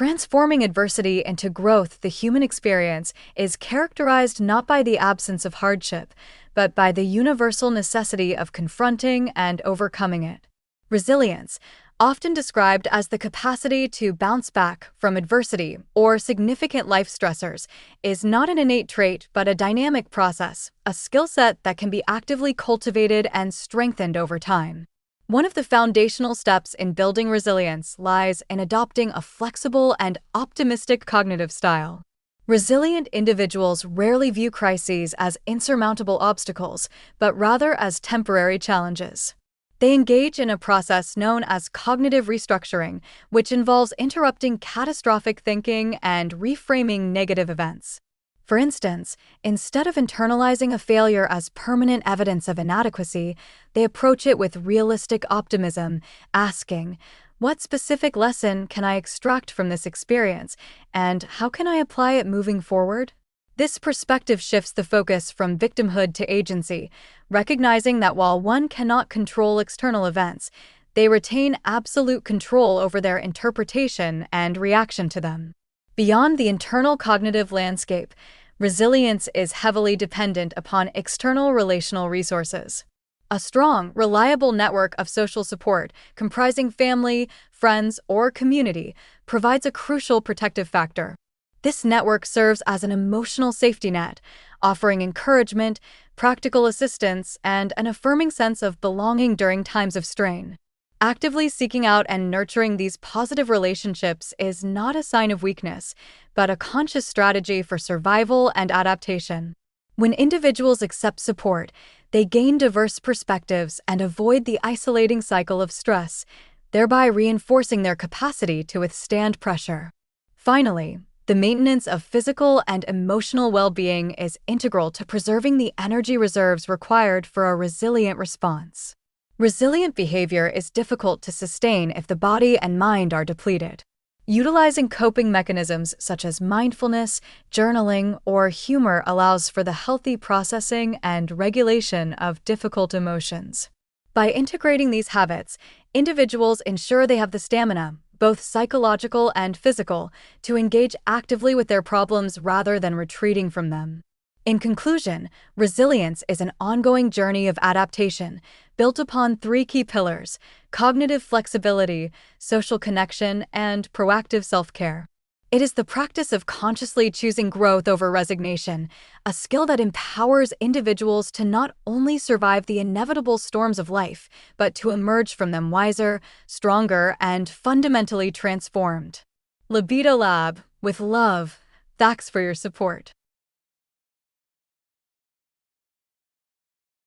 Transforming adversity into growth, the human experience is characterized not by the absence of hardship, but by the universal necessity of confronting and overcoming it. Resilience, often described as the capacity to bounce back from adversity or significant life stressors, is not an innate trait but a dynamic process, a skill set that can be actively cultivated and strengthened over time. One of the foundational steps in building resilience lies in adopting a flexible and optimistic cognitive style. Resilient individuals rarely view crises as insurmountable obstacles, but rather as temporary challenges. They engage in a process known as cognitive restructuring, which involves interrupting catastrophic thinking and reframing negative events. For instance, instead of internalizing a failure as permanent evidence of inadequacy, they approach it with realistic optimism, asking, "What specific lesson can I extract from this experience, and how can I apply it moving forward?" This perspective shifts the focus from victimhood to agency, recognizing that while one cannot control external events, they retain absolute control over their interpretation and reaction to them. Beyond the internal cognitive landscape, resilience is heavily dependent upon external relational resources. A strong, reliable network of social support, comprising family, friends, or community, provides a crucial protective factor. This network serves as an emotional safety net, offering encouragement, practical assistance, and an affirming sense of belonging during times of strain. Actively seeking out and nurturing these positive relationships is not a sign of weakness, but a conscious strategy for survival and adaptation. When individuals accept support, they gain diverse perspectives and avoid the isolating cycle of stress, thereby reinforcing their capacity to withstand pressure. Finally, the maintenance of physical and emotional well-being is integral to preserving the energy reserves required for a resilient response. Resilient behavior is difficult to sustain if the body and mind are depleted. Utilizing coping mechanisms such as mindfulness, journaling, or humor allows for the healthy processing and regulation of difficult emotions. By integrating these habits, individuals ensure they have the stamina, both psychological and physical, to engage actively with their problems rather than retreating from them. In conclusion, resilience is an ongoing journey of adaptation, built upon three key pillars: cognitive flexibility, social connection, and proactive self-care. It is the practice of consciously choosing growth over resignation, a skill that empowers individuals to not only survive the inevitable storms of life, but to emerge from them wiser, stronger, and fundamentally transformed. Libido Lab, with love, thanks for your support.